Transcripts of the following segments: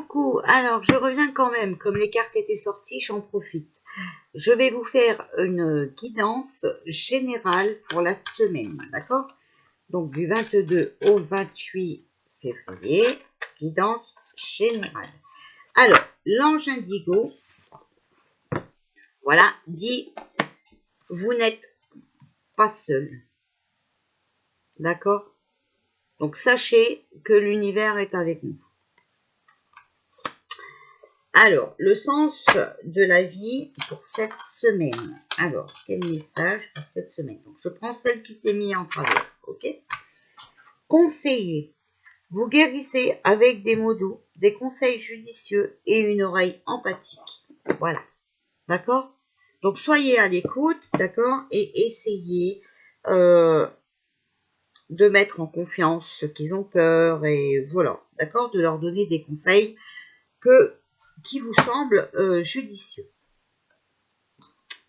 Coucou, alors je reviens quand même, comme les cartes étaient sorties, j'en profite. Je vais vous faire une guidance générale pour la semaine, d'accord? Donc du 22 au 28 février, guidance générale. Alors, l'ange indigo, voilà, dit, vous n'êtes pas seul, d'accord? Donc sachez que l'univers est avec nous. Alors, le sens de la vie pour cette semaine. Alors, quel message pour cette semaine? Donc, je prends celle qui s'est mise en travers, ok? Conseiller. Vous guérissez avec des mots doux, des conseils judicieux et une oreille empathique. Voilà, d'accord? Donc, soyez à l'écoute, d'accord? Et essayez de mettre en confiance ceux qui ont peur et voilà, d'accord? De leur donner des conseils qui vous semblent judicieux.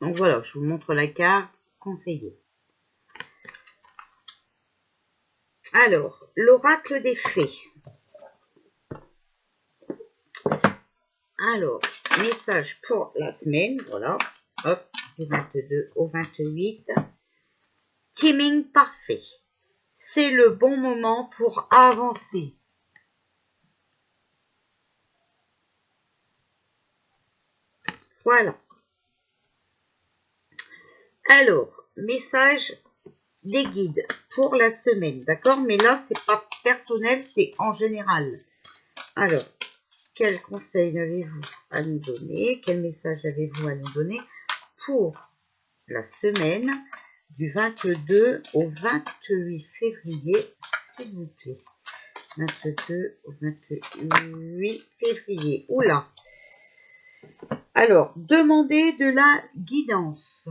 Donc voilà, je vous montre la carte conseillée. Alors, l'oracle des fées. Alors, message pour la semaine, voilà. Hop, du 22 au 28. Timing parfait. C'est le bon moment pour avancer. Voilà. Alors, message des guides pour la semaine, d'accord? Mais là, c'est pas personnel, c'est en général. Alors, quel conseil avez-vous à nous donner? Quel message avez-vous à nous donner pour la semaine du 22 au 28 février, s'il vous plaît? 22 au 28 février. Oula! Alors, demandez de la guidance.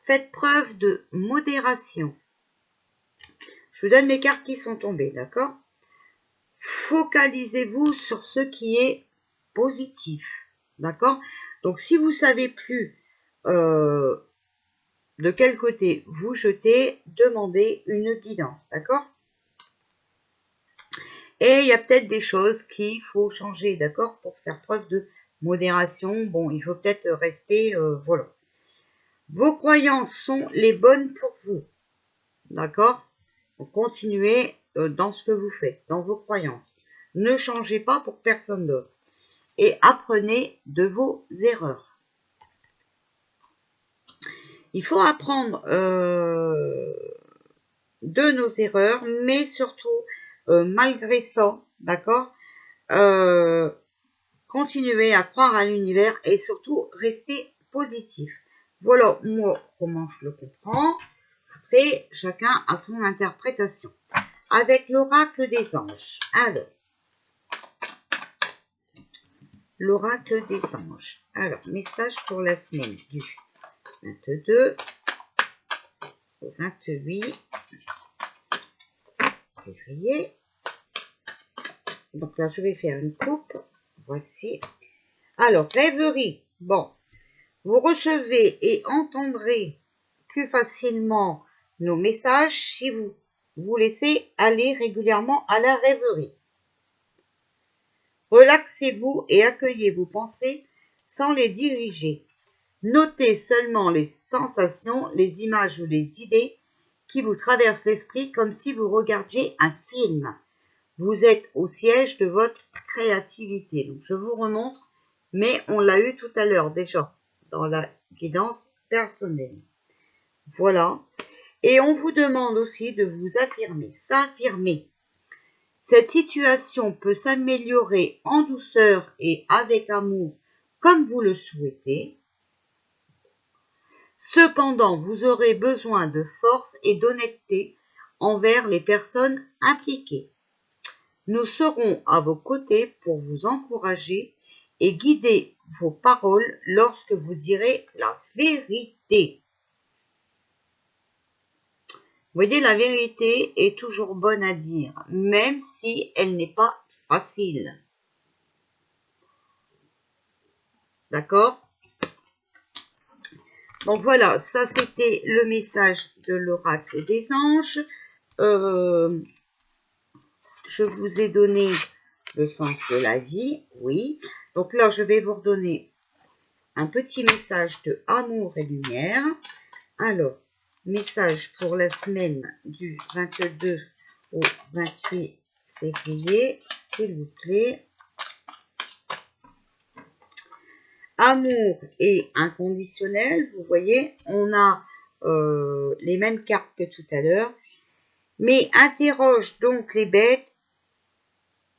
Faites preuve de modération. Je vous donne les cartes qui sont tombées, d'accord? Focalisez-vous sur ce qui est positif, d'accord? Donc, si vous ne savez plus de quel côté vous jetez, demandez une guidance, d'accord? Et il y a peut-être des choses qu'il faut changer, d'accord? Pour faire preuve de modération, bon, il faut peut-être rester, voilà. Vos croyances sont les bonnes pour vous, d'accord? Donc, continuez dans ce que vous faites, dans vos croyances. Ne changez pas pour personne d'autre. Et apprenez de vos erreurs. Il faut apprendre de nos erreurs, mais surtout, malgré ça, d'accord, continuez à croire à l'univers et surtout, restez positif. Voilà, moi, comment je le comprends. Après, chacun a son interprétation. Avec l'oracle des anges. Alors, l'oracle des anges. Alors, message pour la semaine du 22 au 28 février. Donc là, je vais faire une coupe. Voici. Alors, rêverie. Bon, vous recevez et entendrez plus facilement nos messages si vous vous laissez aller régulièrement à la rêverie. Relaxez-vous et accueillez vos pensées sans les diriger. Notez seulement les sensations, les images ou les idées qui vous traversent l'esprit comme si vous regardiez un film. Vous êtes au siège de votre créativité. Donc, je vous remontre, mais on l'a eu tout à l'heure déjà dans la guidance personnelle. Voilà. Et on vous demande aussi de vous affirmer, s'affirmer. Cette situation peut s'améliorer en douceur et avec amour comme vous le souhaitez. Cependant, vous aurez besoin de force et d'honnêteté envers les personnes impliquées. Nous serons à vos côtés pour vous encourager et guider vos paroles lorsque vous direz la vérité. Vous voyez, la vérité est toujours bonne à dire, même si elle n'est pas facile. D'accord? Donc voilà, ça c'était le message de l'oracle des anges. je vous ai donné le sens de la vie, oui. Donc là, je vais vous redonner un petit message de amour et lumière. Alors, message pour la semaine du 22 au 28 février, s'il vous plaît. Amour et inconditionnel, vous voyez, on a les mêmes cartes que tout à l'heure. Mais interroge donc les bêtes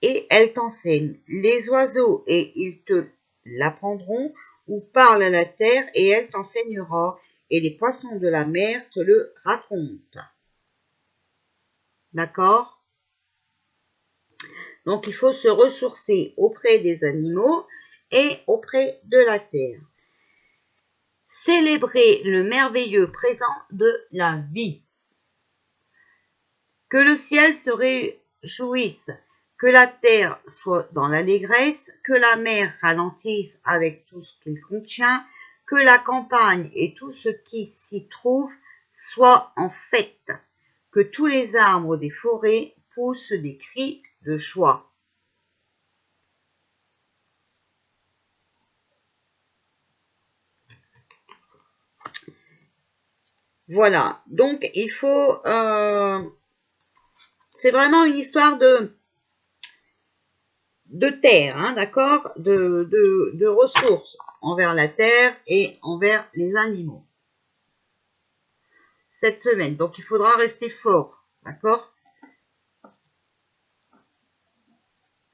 et elles t'enseignent. Les oiseaux et ils te l'apprendront, ou parle à la terre et elle t'enseignera, et les poissons de la mer te le racontent. D'accord? Donc il faut se ressourcer auprès des animaux et auprès de la terre. Célébrer le merveilleux présent de la vie. Que le ciel se réjouisse, que la terre soit dans l'allégresse, que la mer ralentisse avec tout ce qu'il contient, que la campagne et tout ce qui s'y trouve soit en fête, que tous les arbres des forêts poussent des cris de joie. Voilà, donc il faut... c'est vraiment une histoire de terre, hein, d'accord, de ressources envers la terre et envers les animaux. Cette semaine, donc il faudra rester fort, d'accord?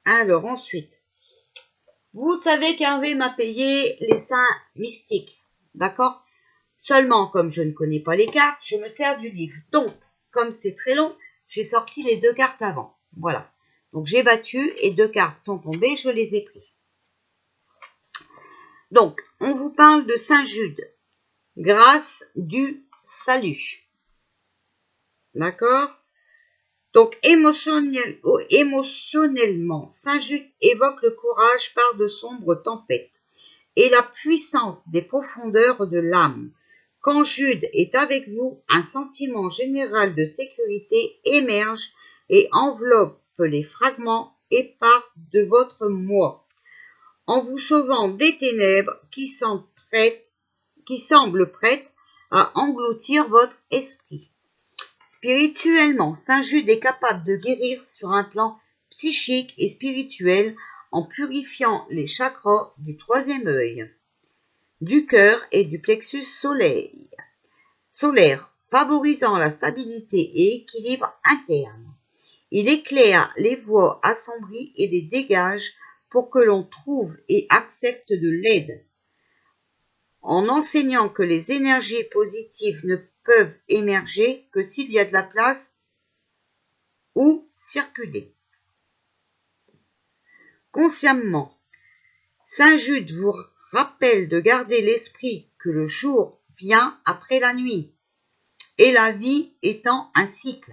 Alors ensuite, vous savez qu'Hervé m'a payé les saints mystiques, d'accord? Seulement, comme je ne connais pas les cartes, je me sers du livre. Donc, comme c'est très long, j'ai sorti les 2 cartes avant. Voilà. Donc, j'ai battu et 2 cartes sont tombées, je les ai prises. Donc, on vous parle de Saint Jude, grâce du salut. D'accord? Donc, émotionnellement, Saint Jude évoque le courage par de sombres tempêtes et la puissance des profondeurs de l'âme. Quand Jude est avec vous, un sentiment général de sécurité émerge et enveloppe les fragments épars de votre moi, en vous sauvant des ténèbres qui semblent prêtes à engloutir votre esprit. Spirituellement, Saint Jude est capable de guérir sur un plan psychique et spirituel en purifiant les chakras du 3e œil, du cœur et du plexus solaire, favorisant la stabilité et équilibre interne. Il éclaire les voies assombries et les dégage pour que l'on trouve et accepte de l'aide, en enseignant que les énergies positives ne peuvent émerger que s'il y a de la place où circuler. Consciemment, Saint Jude vous rappelle de garder l'esprit que le jour vient après la nuit, et la vie étant un cycle,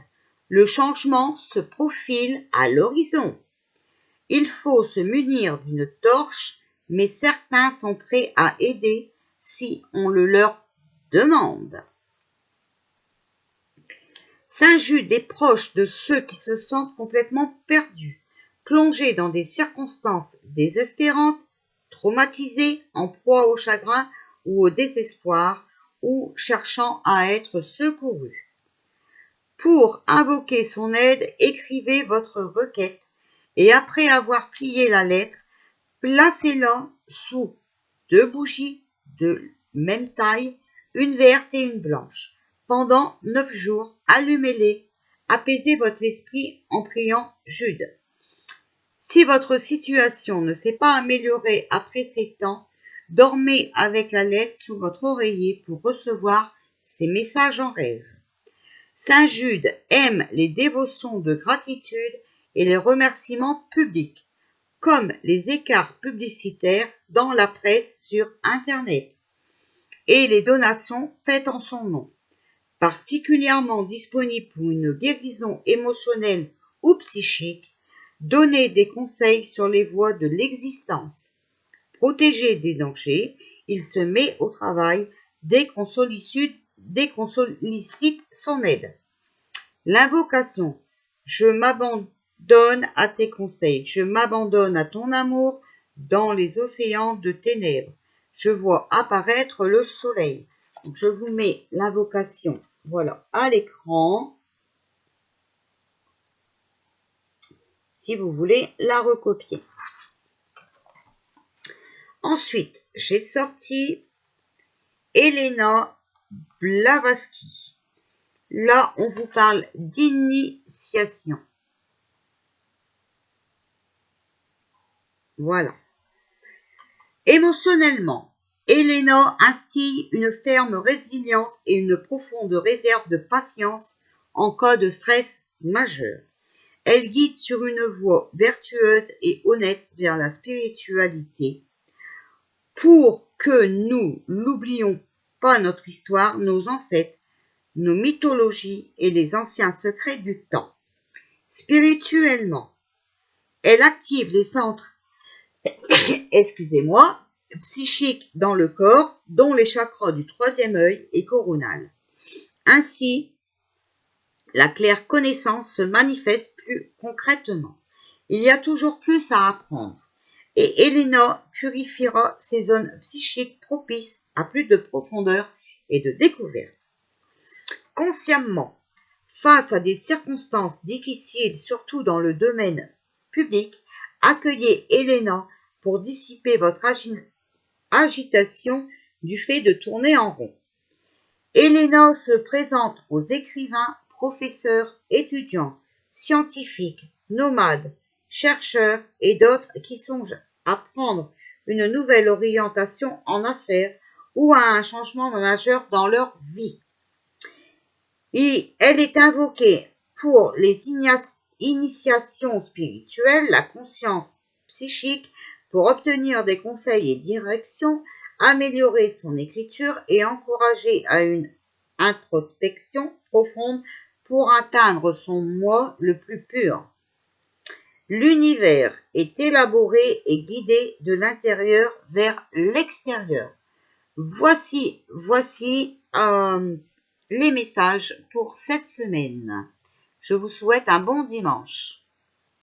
le changement se profile à l'horizon. Il faut se munir d'une torche, mais certains sont prêts à aider si on le leur demande. Saint Jude est proche de ceux qui se sentent complètement perdus, plongés dans des circonstances désespérantes, traumatisés, en proie au chagrin ou au désespoir, ou cherchant à être secourus. Pour invoquer son aide, écrivez votre requête et après avoir plié la lettre, placez-la sous 2 bougies de même taille, une verte et une blanche. Pendant 9 jours, allumez-les, apaisez votre esprit en priant Jude. Si votre situation ne s'est pas améliorée après ces temps, dormez avec la lettre sous votre oreiller pour recevoir ces messages en rêve. Saint Jude aime les dévotions de gratitude et les remerciements publics, comme les écarts publicitaires dans la presse sur Internet et les donations faites en son nom. Particulièrement disponible pour une guérison émotionnelle ou psychique, donnez des conseils sur les voies de l'existence. Protégé des dangers, il se met au travail dès qu'on sollicite son aide. L'invocation « Je donne à tes conseils. Je m'abandonne à ton amour dans les océans de ténèbres. Je vois apparaître le soleil. Donc, je vous mets l'invocation, voilà, à l'écran. Si vous voulez la recopier. Ensuite, j'ai sorti Elena Blavatsky. Là, on vous parle d'initiation. Voilà. Émotionnellement, Elena instille une ferme résiliente et une profonde réserve de patience en cas de stress majeur. Elle guide sur une voie vertueuse et honnête vers la spiritualité. Pour que nous n'oublions pas notre histoire, nos ancêtres, nos mythologies et les anciens secrets du temps. Spirituellement, elle active les centres psychiques dans le corps, dont les chakras du troisième œil et coronal. Ainsi, la claire connaissance se manifeste plus concrètement. Il y a toujours plus à apprendre. Et Elena purifiera ces zones psychiques propices à plus de profondeur et de découverte. Consciemment, face à des circonstances difficiles, surtout dans le domaine public, accueillez Elena pour dissiper votre agitation du fait de tourner en rond. Elena se présente aux écrivains, professeurs, étudiants, scientifiques, nomades, chercheurs et d'autres qui songent à prendre une nouvelle orientation en affaires ou à un changement majeur dans leur vie. Et elle est invoquée pour les initiations spirituelles, la conscience psychique, pour obtenir des conseils et directions, améliorer son écriture et encourager à une introspection profonde pour atteindre son moi le plus pur. L'univers est élaboré et guidé de l'intérieur vers l'extérieur. Voici les messages pour cette semaine. Je vous souhaite un bon dimanche.